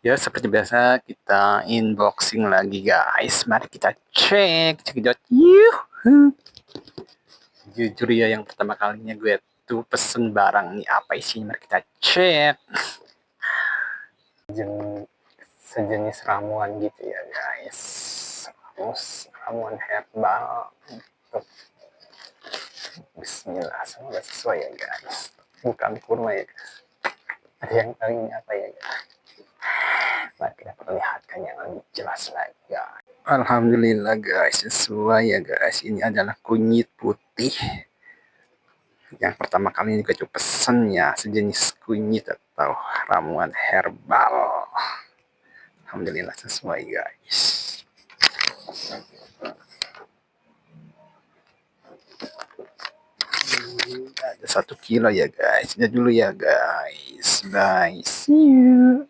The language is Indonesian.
Ya, seperti biasa kita unboxing lagi guys. Mari kita cek, cekidot. Yuhu. Jujur ya, yang pertama kalinya gue tuh pesen barang nih, apa isinya? Mari kita cek. Sejenis ramuan gitu ya guys. Ramuan herbal. Bismillah, semoga sesuai ya guys. Bukan kurma ya guys. Ada yang tahu ini apa ya guys? Mari kita perlihatkan yang lebih jelas lagi guys. Alhamdulillah guys, sesuai ya guys. Ini adalah kunyit putih. Yang pertama kali ini gue pesen ya, sejenis kunyit atau ramuan herbal. Alhamdulillah sesuai guys. Ada 1 kilo ya guys. Lihat dulu ya guys. Bye. See you.